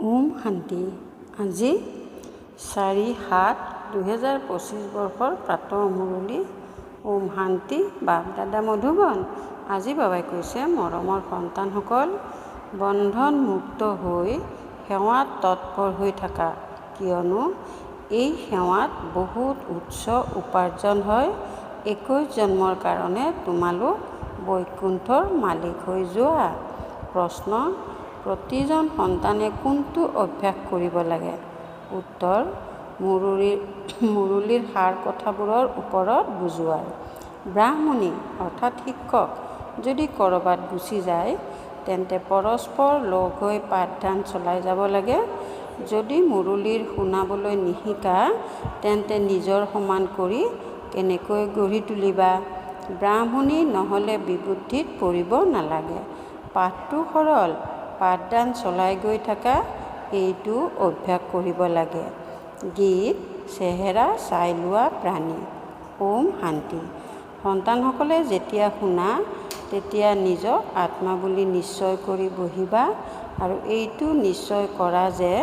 ওম শান্তি। আজি 4/7/2025 বৰ্ষৰ প্ৰাতঃ মুৰলী। ওম শান্তি। বাপ দাদা মধুবন। আজি বাবাই কৈছে, মৰমৰ সন্তানসকল, বন্ধন মুক্ত হৈ সেৱাত তৎপৰ হৈ থাকা, কিয়নো এই সেৱাত বহুত উচ্চ উপাৰ্জন হয়। 21 জন্মৰ কাৰণে তোমালোক বৈকুণ্ঠৰ মালিক হৈ যোৱা। প্ৰশ্ন: প্ৰতিজন সন্তানে কোনটো অভ্যাস কৰিব লাগে? উত্তৰ: মুৰলীৰ সাৰ কথাবোৰৰ ওপৰত বুজোৱাৰ। ব্ৰাহ্মণী অৰ্থাৎ শিক্ষক যদি ক'ৰবাত গুচি যায়, তেন্তে পৰস্পৰ লগ হৈ পাঠদান চলাই যাব লাগে। যদি মুৰলীৰ শুনাবলৈ নিশিকা, তেন্তে নিজৰ সমান কৰি কেনেকৈ গঢ়ি তুলিবা? ব্ৰাহ্মণী নহ'লে বিবুদ্ধিত পৰিব নালাগে। পাঠটো সৰল, পাঠদান চলাই গৈ থকা, এইটো অভ্যাস কৰিব লাগে। গীত চেহেৰা চাই লোৱা প্ৰাণী। ওম শান্তি। সন্তানসকলে যেতিয়া শুনা, তেতিয়া নিজক আত্মা বুলি নিশ্চয় কৰি বহিবা আৰু এইটো নিশ্চয় কৰা যে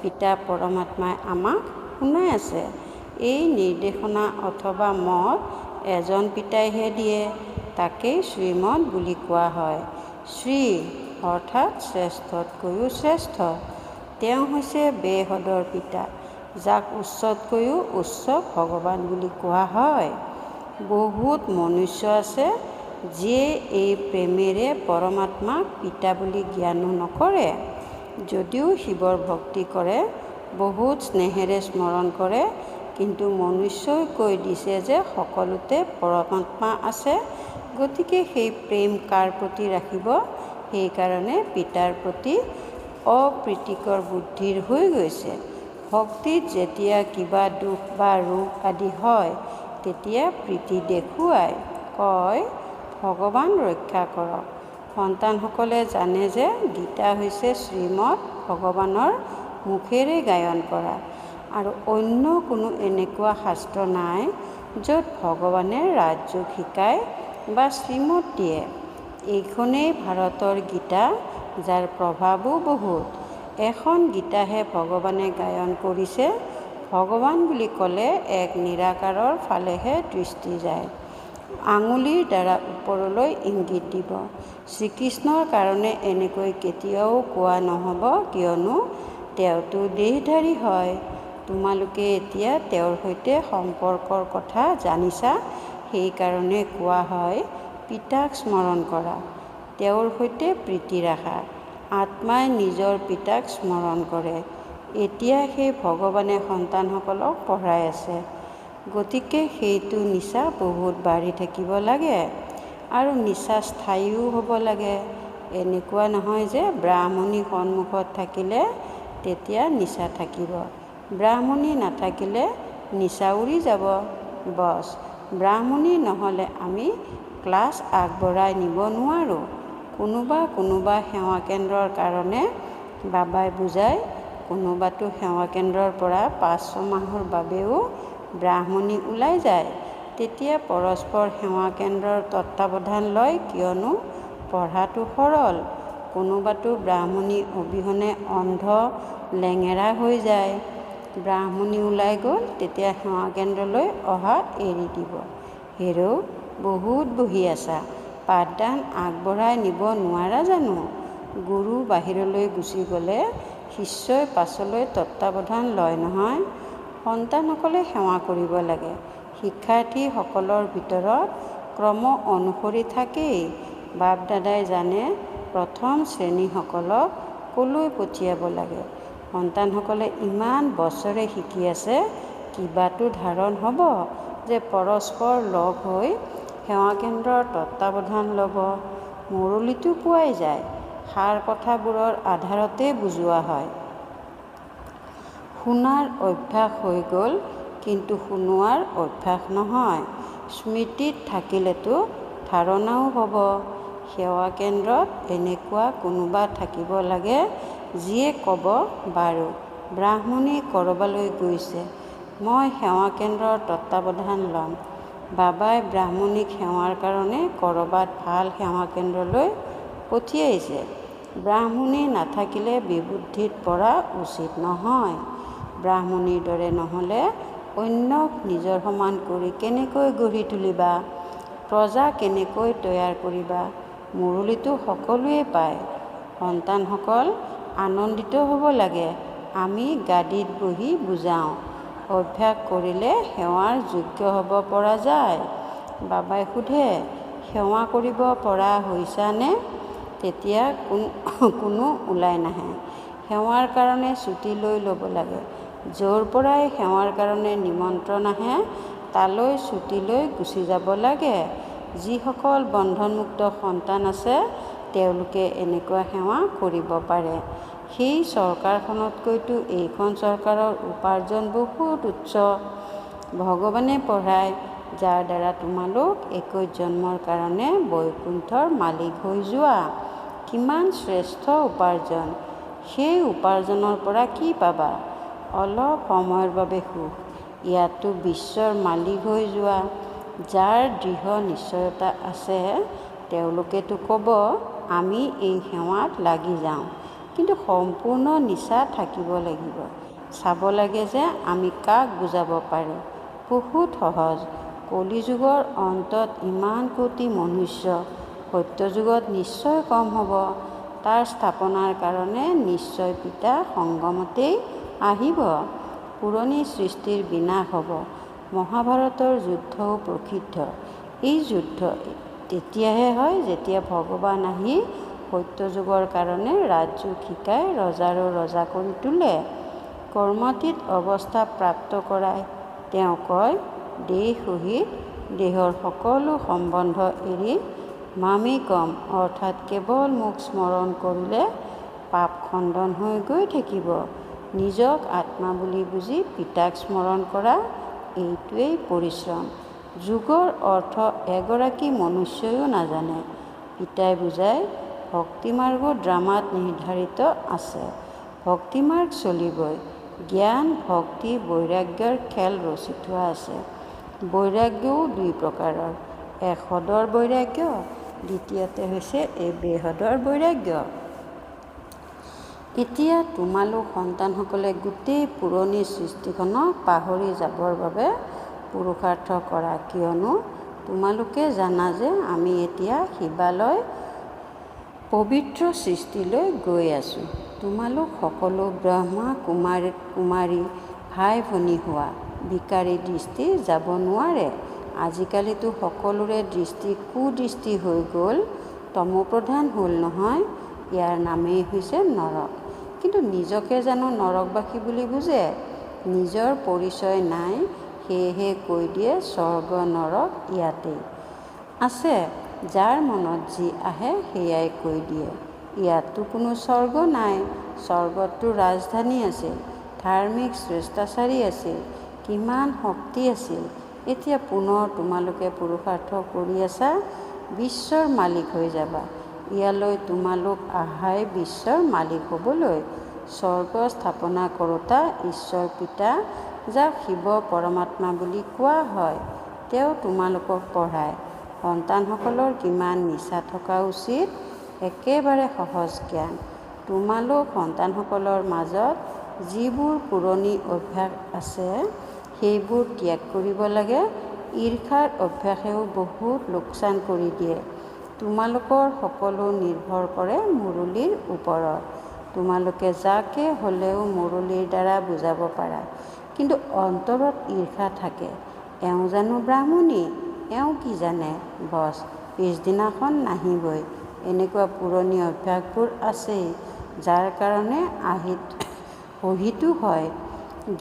পিতা পৰমাত্মাই আমাক শুনাই আছে। এই নিৰ্দেশনা অথবা মত এজন পিতাইহে দিয়ে, তাকেই শ্ৰীমত বুলি কোৱা হয়। শ্ৰী অৰ্থাৎ শ্ৰেষ্ঠতকৈও শ্ৰেষ্ঠ। তেওঁ হৈছে বেহদৰ পিতা, যাক উচ্চতকৈও উচ্চ ভগৱান বুলি কোৱা হয়। বহুত মনুষ্য আছে যিয়ে এই প্ৰেমেৰে পৰমাত্মাক পিতা বুলি জ্ঞানো নকৰে। যদিও শিৱৰ ভক্তি কৰে, বহুত স্নেহেৰে স্মৰণ কৰে, কিন্তু মনুষ্যই কৈ দিছে যে সকলোতে পৰমাত্মা আছে, গতিকে সেই প্ৰেম কাৰ প্ৰতি ৰাখিব? সেইকাৰণে পিতাৰ প্ৰতি অপ্ৰীতিকৰ বুদ্ধিৰ হৈ গৈছে। ভক্তিত যেতিয়া কিবা দুখ বা ৰোগ আদি হয়, তেতিয়া প্ৰীতি দেখুৱাই কয়, ভগৱান ৰক্ষা কৰক। সন্তানসকলে জানে যে গীতা হৈছে শ্ৰীমত ভগৱানৰ মুখেৰে গায়ন কৰা, আৰু অন্য কোনো এনেকুৱা শাস্ত্ৰ নাই য'ত ভগৱানে ৰাজযোগ শিকায় বা শ্ৰীমত দিয়ে। এইখনেই ভাৰতৰ গীতা, যাৰ প্ৰভাৱো বহুত। এখন গীতাহে ভগৱানে গায়ন কৰিছে। ভগৱান বুলি ক'লে এক নিৰাকাৰৰ ফালেহে দৃষ্টি যায়। আঙুলিৰ দ্বাৰা ওপৰলৈ ইংগিত দিব। শ্ৰীকৃষ্ণৰ কাৰণে এনেকৈ কেতিয়াও কোৱা নহ'ব, কিয়নো তেওঁতো দেহধাৰী হয়। তোমালোকে এতিয়া তেওঁৰ সৈতে সম্পৰ্কৰ কথা জানিছা, সেইকাৰণে কোৱা হয় পিতাক স্মৰণ কৰা, তেওঁৰ সৈতে প্ৰীতি ৰাখা। আত্মাই নিজৰ পিতাক স্মৰণ কৰে। এতিয়া সেই ভগৱানে সন্তানসকলক পঢ়াই আছে, গতিকে সেইটো নিচা বহুত বাঢ়ি থাকিব লাগে আৰু নিচা স্থায়ীও হ'ব লাগে। এনেকুৱা নহয় যে ব্ৰাহ্মণী সন্মুখত থাকিলে তেতিয়া নিচা থাকিব, ব্ৰাহ্মণী নাথাকিলে নিচা উৰি যাব। বছ, ব্ৰাহ্মণী নহ'লে আমি ক্লাছ আগবঢ়াই নিব নোৱাৰোঁ। কোনোবা সেৱা কেন্দ্ৰৰ কাৰণে বাবাই বুজায়, কোনোবাতো সেৱা কেন্দ্ৰৰ পৰা 5-6 মাহৰ বাবেও ব্ৰাহ্মণী ওলাই যায়। তেতিয়া পৰস্পৰ সেৱা কেন্দ্ৰৰ তত্ত্বাৱধান লয়, কিয়নো পঢ়াটো সৰল। কোনোবাতো ব্ৰাহ্মণী অবিহনে অন্ধ লেঙেৰা হৈ যায়। ব্ৰাহ্মণী ওলাই গ'ল, তেতিয়া সেৱা কেন্দ্ৰলৈ অহা এৰি দিব। হেৰৌ, বহুত বহি আছা, পাঠদান আগবঢ়াই নিব নোৱাৰা জানো? গুৰু বাহিৰলৈ গুচি গ'লে শিষ্যই পাছলৈ তত্ত্বাৱধান লয় নহয়। সন্তানসকলে সেৱা কৰিব লাগে। শিক্ষাৰ্থীসকলৰ ভিতৰত ক্ৰম অনুসৰি থাকেই। বাপ দাদাই জানে প্ৰথম শ্ৰেণীসকলক ক'লৈ পঠিয়াব লাগে। সন্তানসকলে ইমান বছৰে শিকি আছে, কিবাটো ধাৰণ হ'ব যে পৰস্পৰ লগ হৈ সেৱা কেন্দ্ৰৰ তত্ত্বাৱধান ল'ব। মুৰলীটো পোৱাই যায়, সাৰ কথাবোৰৰ আধাৰতে বুজোৱা হয়। শুনাৰ অভ্যাস হৈ গ'ল, কিন্তু শুনোৱাৰ অভ্যাস নহয়। স্মৃতিত থাকিলেতো ধাৰণাও হ'ব। সেৱা কেন্দ্ৰত এনেকুৱা কোনোবা থাকিব লাগে যিয়ে ক'ব, বাৰু ব্ৰাহ্মণী ক'ৰবালৈ গৈছে, মই সেৱা কেন্দ্ৰৰ তত্ত্বাৱধান ল'ম। বাবাই ব্ৰাহ্মণীক সেৱাৰ কাৰণে ক'ৰবাত ভাল সেৱা কেন্দ্ৰলৈ পঠিয়াইছে। ব্ৰাহ্মণী নাথাকিলে বিবুদ্ধিত পৰা উচিত নহয়। ব্ৰাহ্মণীৰ দৰে নহ'লে অন্যক নিজৰ সমান কৰি কেনেকৈ গঢ়ি তুলিবা? প্ৰজা কেনেকৈ তৈয়াৰ কৰিবা? মুৰলীটো সকলোৱে পায়। সন্তানসকল আনন্দিত হ'ব লাগে। আমি গাদীত বহি বুজাওঁ। অভ্যাস কৰিলে সেৱাৰ যোগ্য হ'ব পৰা যায়। বাবাই সোধে, সেৱা কৰিব পৰা হৈছানে? তেতিয়া কোনো ওলাই নাহে। সেৱাৰ কাৰণে ছুটী লৈ ল'ব লাগে। য'ৰ পৰাই সেৱাৰ কাৰণে নিমন্ত্ৰণ আহে তালৈ ছুটী লৈ গুচি যাব লাগে। যিসকল বন্ধনমুক্ত সন্তান আছে তেওঁলোকে এনেকুৱা সেৱা কৰিব পাৰে। সেই চৰকাৰখনতকৈতো এইখন চৰকাৰৰ উপাৰ্জন বহুত উচ্চ। ভগৱানে পঢ়ায়, যাৰ দ্বাৰা তোমালোক 21 জন্মৰ কাৰণে বৈকুণ্ঠৰ মালিক হৈ যোৱা। কিমান শ্ৰেষ্ঠ উপাৰ্জন! সেই উপাৰ্জনৰ পৰা কি পাবা? অলপ সময়ৰ বাবে সুখ। ইয়াতো বিশ্বৰ মালিক হৈ যোৱা। যাৰ দৃঢ় নিশ্চয়তা আছে তেওঁলোকেতো ক'ব, আমি এই সেৱাত লাগি যাওঁ। কিন্তু সম্পূৰ্ণ নিচা থাকিব লাগিব। চাব লাগে যে আমি কাক বুজাব পাৰোঁ। বহুত সহজ। কলিযুগৰ অন্তত ইমান কোটি মনুষ্য, সত্যযুগত নিশ্চয় কম হ'ব। তাৰ স্থাপনাৰ কাৰণে নিশ্চয় পিতা সংগমতেই আহিব। পুৰণি সৃষ্টিৰ বিনাশ হ'ব। মহাভাৰতৰ যুদ্ধও প্ৰসিদ্ধ। এই যুদ্ধ তেতিয়াহে হয় যেতিয়া ভগৱান আহি সত্যযুগৰ কাৰণে ৰাজযোগ শিকাই ৰজাৰো ৰজা কৰি তোলে। কৰ্মাতীত অৱস্থা প্ৰাপ্ত কৰাই তেওঁ কয়, দেহ সহিত দেহৰ সকলো সম্বন্ধ এৰি মামেকম অৰ্থাৎ কেৱল মোক স্মৰণ কৰিলে পাপ খণ্ডন হৈ গৈ থাকিব। নিজক আত্মা বুলি বুজি পিতাক স্মৰণ কৰা, এইটোৱেই পৰিশ্ৰম। যোগৰ অৰ্থ এগৰাকী মনুষ্যয়ো নাজানে। পিতাই বুজায়, ভক্তিমাৰ্গো ড্ৰামাত নিৰ্ধাৰিত আছে। ভক্তিমাৰ্গ চলিবই। জ্ঞান, ভক্তি, বৈৰাগ্যৰ খেল ৰচি থোৱা আছে। বৈৰাগ্যও দুই প্ৰকাৰৰ। এক সদৰ বৈৰাগ্য, দ্বিতীয়তে হৈছে এই বেহদৰ বৈৰাগ্য। এতিয়া তোমালোক সন্তানসকলে গোটেই পুৰণি সৃষ্টিখনক পাহৰি যাবৰ বাবে পুৰুষাৰ্থ কৰা, কিয়নো তোমালোকে জানা যে আমি এতিয়া শিৱালয় পবিত্ৰ সৃষ্টিলৈ গৈ আছোঁ। তোমালোক সকলো ব্ৰহ্মা কুমাৰী ভাই ভনী হোৱা। বিকাৰী দৃষ্টি যাব নোৱাৰে। আজিকালিতো সকলোৰে দৃষ্টি কুদৃষ্টি হৈ গ'ল। তমোপ্ৰধান হ'ল নহয়। ইয়াৰ নামেই হৈছে নৰক। কিন্তু নিজকে জানো নৰকবাসী বুলি বুজে? নিজৰ পৰিচয় নাই, সেয়েহে কৈ দিয়ে স্বৰ্গ নৰক ইয়াতেই আছে। যাৰ মনত যি আহে সেয়াই কৈ দিয়ে। ইয়াততো কোনো স্বৰ্গ নাই। স্বৰ্গততো ৰাজধানী আছিল, ধাৰ্মিক শ্ৰেষ্টাচাৰী আছিল, কিমান শক্তি আছিল। এতিয়া পুনৰ তোমালোকে পুৰুষাৰ্থ কৰি আছা, বিশ্বৰ মালিক হৈ যাবা। ইয়ালৈ তোমালোক আহাই বিশ্বৰ মালিক হ'বলৈ। স্বৰ্গ স্থাপনা কৰোঁতা ঈশ্বৰ পিতা, যাক শিৱ পৰমাত্মা বুলি কোৱা হয়, তেওঁ তোমালোকক পঢ়ায়। সন্তানসকলৰ কিমান নিচা থকা উচিত? একেবাৰে সহজ জ্ঞান। তোমালোক সন্তানসকলৰ মাজত যিবোৰ পুৰণি অভ্যাস আছে সেইবোৰ ত্যাগ কৰিব লাগে। ঈৰ্ষাৰ অভ্যাসেও বহুত লোকচান কৰি দিয়ে। তোমালোকৰ সকলো নিৰ্ভৰ কৰে মুৰলীৰ ওপৰত। তোমালোকে যাকে হ'লেও মুৰলীৰ দ্বাৰা বুজাব পাৰা, কিন্তু অন্তৰত ঈৰ্ষা থাকে। এওঁ জানো ব্ৰাহ্মণী, এওঁ কি জানে, বছ পিছদিনাখন নাহিবই। এনেকুৱা পুৰণি অভ্যাসবোৰ আছেই, যাৰ কাৰণে অহিতো হয়।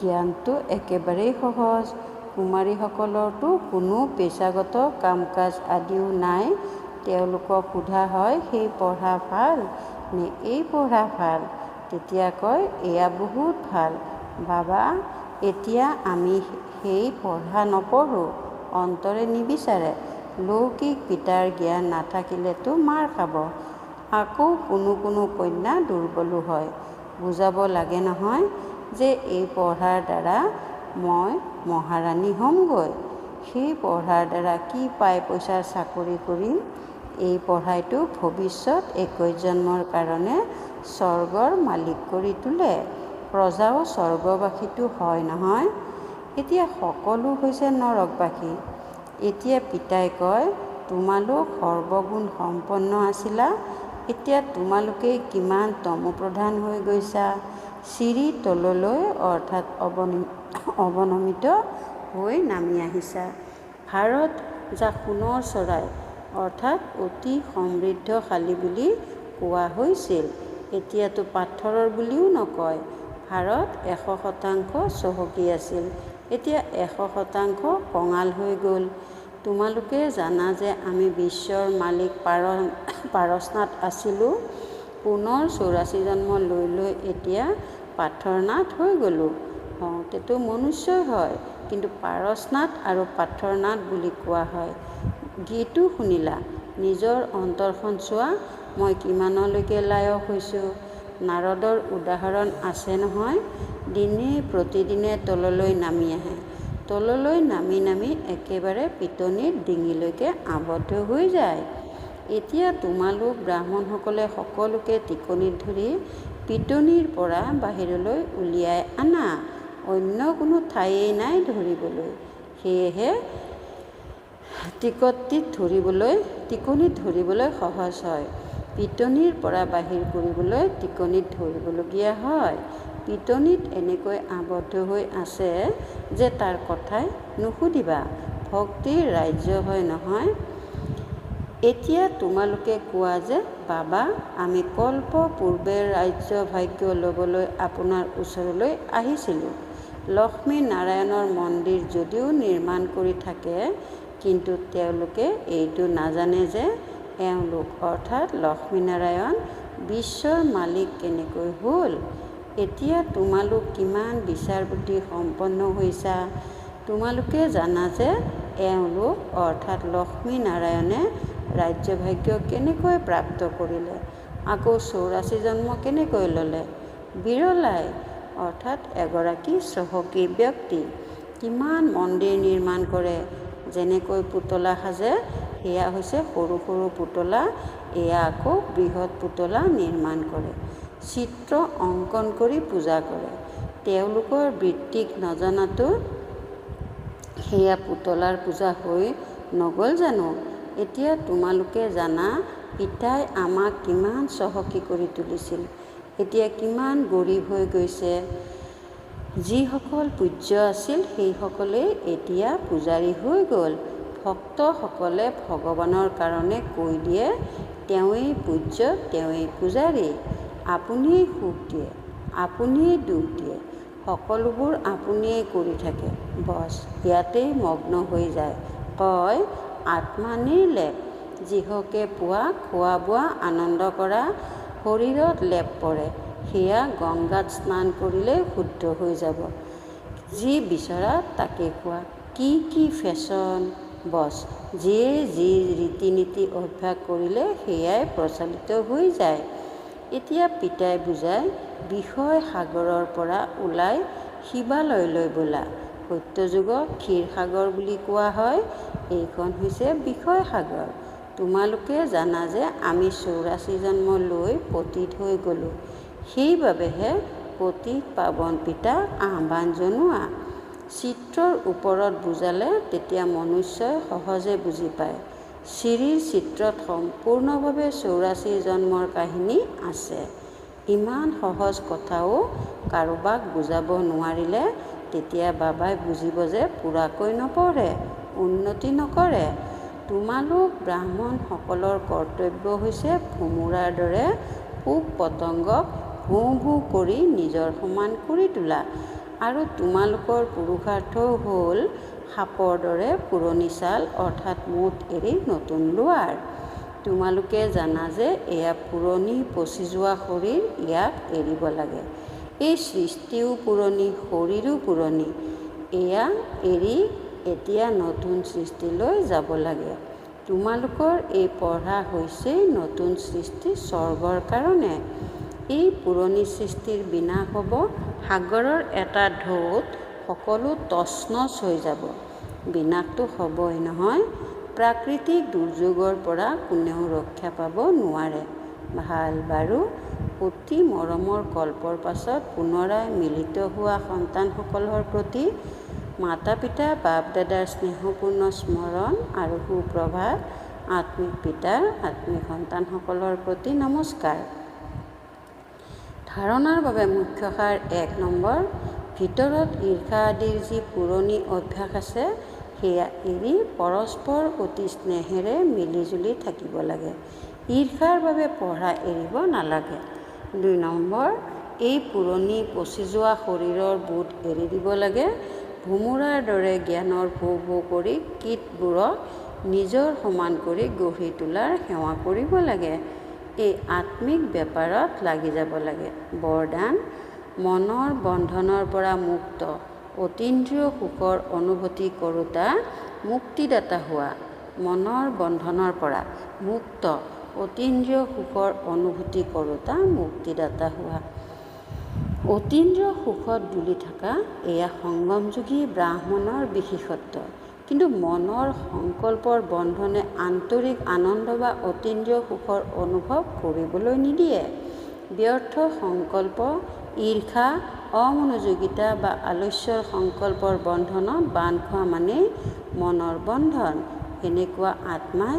জ্ঞানটো একেবাৰেই সহজ। কুমাৰীসকলৰতো কোনো পেচাগত কাম কাজ আদিও নাই। তেওঁলোকক সোধা হয়, সেই পঢ়া ভাল নে এই পঢ়া ভাল? তেতিয়া কয়, এয়া বহুত ভাল বাবা, এতিয়া আমি সেই পঢ়া নপঢ়োঁ। অন্তৰে নিবিচাৰে। লৌকিক পিতাৰ জ্ঞান নাথাকিলেতো মাৰ খাব। আকৌ কোনো কন্যা দুৰ্বলো হয়। বুজাব লাগে নহয় যে এই পঢ়াৰ দ্বাৰা মই মহাৰাণী হ'মগৈ। সেই পঢ়াৰ দ্বাৰা কি পাই পইচাৰ চাকৰি কৰিম? এই পঢ়াইটো ভৱিষ্যত 21 জন্মৰ কাৰণে স্বৰ্গৰ মালিক কৰি তোলে। প্ৰজাও স্বৰ্গবাসীটো হয় নহয়। এতিয়া সকলো হৈছে নৰকবাসী। এতিয়া পিতাই কয়, তোমালোক সৰ্বগুণ সম্পন্ন আছিলা, এতিয়া তোমালোকেই কিমান তমোপ্ৰধান হৈ গৈছা, চিৰি তললৈ অৰ্থাৎ অৱনমিত হৈ নামি আহিছা। ভাৰত যাক সোণৰ চৰাই অৰ্থাৎ অতি সমৃদ্ধশালী বুলি কোৱা হৈছিল, এতিয়াতো পাথৰৰ বুলিও নকয়। ভাৰত 100% চহকী আছিল, এতিয়া 100% কঙাল হৈ গ'ল। তোমালোকে জানা যে আমি বিশ্বৰ মালিক পাৰসনাথ আছিলোঁ। পুনৰ 84 জন্ম লৈ লৈ এতিয়া পাথৰনাথ হৈ গ'লোঁ। হওঁতেতো মনুষ্যই হয়, কিন্তু পাৰসনাথ আৰু পাথৰনাথ বুলি কোৱা হয়। গীতো শুনিলা, নিজৰ অন্তৰখন চোৱা, মই কিমানলৈকে লায়ক হৈছোঁ। নাৰদৰ উদাহৰণ আছে নহয়, প্ৰতিদিনে তললৈ নামি আহে। তললৈ নামি নামি একেবাৰে পিটনিৰ ডিঙিলৈকে আবদ্ধ হৈ যায়। এতিয়া তোমালোক ব্ৰাহ্মণসকলে সকলোকে টিকনিত ধৰি পিটনিৰ পৰা বাহিৰলৈ উলিয়াই আনা, অন্য কোনো ঠায়েই নাই ধৰিবলৈ। সেয়েহে টিকনিত ধৰিবলৈ সহজ হয়। পিটনিৰ পৰা বাহিৰ কৰিবলৈ টিকনিত ধৰিবলগীয়া হয়। পিটনিত এনেকৈ আবদ্ধ হৈ আছে যে তাৰ কথাই নুসুধিবা। ভক্তিৰ ৰাজ্য হয় নহয়। এতিয়া তোমালোকে কোৱা যে, বাবা আমি কল্প পূৰ্বে ৰাজ্য ভাগ্য ল'বলৈ আপোনাৰ ওচৰলৈ আহিছিলোঁ। লক্ষ্মী নাৰায়ণৰ মন্দিৰ যদিও নিৰ্মাণ কৰি থাকে, কিন্তু তেওঁলোকে এইটো নাজানে যে এওঁলোক অৰ্থাৎ লক্ষ্মীনাৰায়ণ বিশ্বৰ মালিক কেনেকৈ হ'ল। এতিয়া তোমালোক কিমান বিচাৰ বুদ্ধি সম্পন্ন হৈছা। তোমালোকে জানা যে এওঁলোক অৰ্থাৎ লক্ষ্মীনাৰায়ণে ৰাজ্যভাগ্য কেনেকৈ প্ৰাপ্ত কৰিলে, আকৌ 84 জন্ম কেনেকৈ ল'লে। বিৰলাই অৰ্থাৎ এগৰাকী চহকী ব্যক্তি কিমান মন্দিৰ নিৰ্মাণ কৰে। যেনেকৈ পুতলা সাজে, সেয়া হৈছে সৰু সৰু পুতলা, এয়া আকৌ বৃহৎ পুতলা নিৰ্মাণ কৰে। চিত্ৰ অংকন কৰি পূজা কৰে। তেওঁলোকৰ বৃত্তিক নজনাতো সেয়া পুতলাৰ পূজা হৈ নগ'ল জানো। এতিয়া তোমালোকে জানা, পিতাই আমাক কিমান চহকী কৰি তুলিছিল, এতিয়া কিমান গৰীব হৈ গৈছে। যিসকল পূজ্য আছিল সেইসকলেই এতিয়া পূজাৰী হৈ গ'ল। ভক্তসকলে ভগৱানৰ কাৰণে কৈ দিয়ে, তেওঁৱেই পূজ্য, তেওঁৱেই পূজাৰী। আপুনিয়েই সুখ দিয়ে, আপুনিয়েই দুখ দিয়ে, সকলোবোৰ আপুনিয়েই কৰি থাকে। বছ ইয়াতেই মগ্ন হৈ যায়। কয় আত্মা নিৰ্লেপ। যিহকে পোৱা খোৱা বোৱা আনন্দ কৰা, শৰীৰত লেপ পৰে, সেয়া গংগাত স্নান কৰিলেই শুদ্ধ হৈ যাব। যি বিচৰা তাকে খোৱা, কি ফেশ্বন। বছ যিয়ে যি ৰীতি নীতি অভ্যাস কৰিলে সেয়াই প্ৰচলিত হৈ যায়। এতিয়া পিতাই বুজায়, বিষয় সাগৰৰ পৰা ওলাই শিৱালয়লৈ ব'লা। সত্যযুগক ক্ষীৰসাগৰ বুলি কোৱা হয়, এইখন হৈছে বিষয় সাগৰ। তোমালোকে জানা যে আমি 84 জন্ম লৈ পতিত হৈ গ'লোঁ। সেইবাবেহে পতিত পাৱন পিতাক আহ্বান জনোৱা। চিত্ৰৰ ওপৰত বুজালে তেতিয়া মনুষ্যই সহজে বুজি পায়। চিৰিৰ চিত্ৰত সম্পূৰ্ণভাৱে 84 জন্মৰ কাহিনী আছে। ইমান সহজ কথাও কাৰোবাক বুজাব নোৱাৰিলে তেতিয়া বাবাই বুজিব যে পূৰাকৈ নপঢ়ে, উন্নতি নকৰে। তোমালোক ব্ৰাহ্মণসকলৰ কৰ্তব্য হৈছে ভোমোৰাৰ দৰে পোক পতংগক ভোঁ ভোঁ কৰি নিজৰ সমান কৰি তোলা, আৰু তোমালোকৰ পুৰুষাৰ্থও হ'ল সাপৰ দৰে পুৰণি ছাল অৰ্থাৎ মুঠ এৰি নতুন লোৱাৰ। তোমালোকে জানা যে এয়া পুৰণি পচি যোৱা শৰীৰ, ইয়াক এৰিব লাগে। এই সৃষ্টিও পুৰণি, শৰীৰো পুৰণি, এয়া এৰি এতিয়া নতুন সৃষ্টিলৈ যাব লাগে। তোমালোকৰ এই পঢ়া হৈছেই নতুন সৃষ্টি স্বৰ্গৰ কাৰণে। এই পুৰণি সৃষ্টিৰ বিনাশ হ'ব। সাগৰৰ এটা ঢৌত সকলো তছনছ হৈ যাব। বিনাশটো হ'বই নহয়। প্ৰাকৃতিক দুৰ্যোগৰ পৰা কোনেও ৰক্ষা পাব নোৱাৰে। ভাল বাৰু, অতি মৰমৰ কল্পৰ পাছত পুনৰাই মিলিত হোৱা সন্তানসকলৰ প্ৰতি মাতা পিতা বাপ দাদাৰ স্নেহপূৰ্ণ স্মৰণ আৰু সুপ্ৰভাত। আত্মিক পিতাৰ আত্মিক সন্তানসকলৰ প্ৰতি নমস্কাৰ। ধাৰণাৰ বাবে মুখ্য সাৰ ১ নম্বৰ, ভিতৰত ঈৰ্ষা আদিৰ যি পুৰণি অভ্যাস আছে সেয়া এৰি পৰস্পৰ অতি স্নেহেৰে মিলিজুলি থাকিব লাগে। ঈৰ্ষাৰ বাবে পঢ়া এৰিব নালাগে। ২ নম্বৰ, এই পুৰণি পচি যোৱা শৰীৰৰ বোধ এৰি দিব লাগে। ভোমোৰাৰ দৰে জ্ঞানৰ ভৌ ভৌ কৰি কীটবোৰক নিজৰ সমান কৰি গঢ়ি তোলাৰ সেৱা কৰিব লাগে। এই আত্মিক বেপাৰত লাগি যাব লাগে। বৰদান, মনৰ বন্ধনৰ পৰা মুক্ত অতীন্দ্ৰিয় সুখৰ অনুভূতি কৰোঁতা মুক্তিদাতা হোৱা। মনৰ বন্ধনৰ পৰা মুক্ত অতীন্দ্ৰিয় সুখৰ অনুভূতি কৰোঁতা মুক্তিদাতা হোৱা। অতীন্দ্ৰিয় সুখত ডুলি থকা এয়া সংগমযোগী ব্ৰাহ্মণৰ বিশেষত্ব। কিন্তু মনৰ সংকল্পৰ বন্ধনে আন্তৰিক আনন্দ বা অতীন্দ্ৰিয় সুখৰ অনুভৱ কৰিবলৈ নিদিয়ে। ব্যৰ্থ সংকল্প, ঈৰ্ষা, অমনোযোগিতা বা আলস্যৰ সংকল্পৰ বন্ধনত বান্ধ খোৱা মানেই মনৰ বন্ধন। এনেকুৱা আত্মাই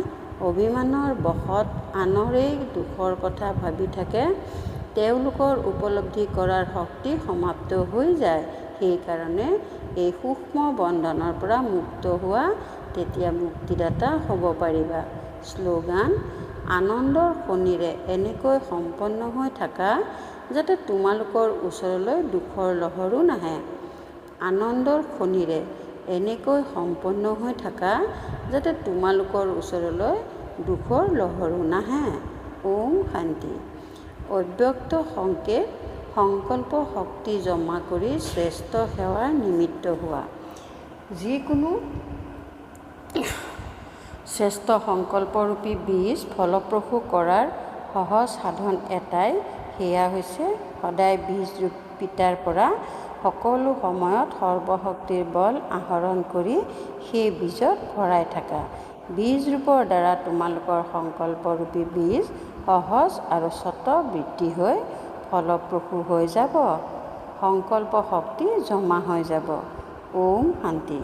অভিমানৰ বশত আনৰেই দুখৰ কথা ভাবি থাকে। তেওঁলোকৰ উপলব্ধি কৰাৰ শক্তি সমাপ্ত হৈ যায়। সেইকাৰণে এই সূক্ষ্ম বন্ধনৰ পৰা মুক্ত হোৱা, তেতিয়া মুক্তিদাতা হ'ব পাৰিবা। শ্লোগান, আনন্দৰ খনিৰে এনেকৈ সম্পন্ন হৈ থাকা যাতে তোমালোকৰ ওচৰলৈ দুখৰ লহৰো নাহে। আনন্দৰ খনিৰে এনেকৈ সম্পন্ন হৈ থাকা যাতে তোমালোকৰ ওচৰলৈ দুখৰ লহৰো নাহে। ওম শান্তি। অব্যক্ত সংকেত, সংকল্প শক্তি জমা কৰি শ্ৰেষ্ঠ সেৱাৰ নিমিত্ত হোৱা। যিকোনো শ্ৰেষ্ঠ সংকল্পৰূপী বীজ ফলপ্ৰসূ কৰাৰ সহজ সাধন এটাই, সেয়া হৈছে সদায় বীজৰূপ পিতাৰ পৰা সকলো সময়ত সৰ্বশক্তিৰ বল আহৰণ কৰি সেই বীজত ভৰাই থাকা। বীজৰূপৰ দ্বাৰা তোমালোকৰ সংকল্পৰূপী বীজ সহজ আৰু স্বতঃ বৃদ্ধি হৈ ফলপ্ৰসূ হৈ যাব। সংকল্প শক্তি জমা হৈ যাব। ওম শান্তি।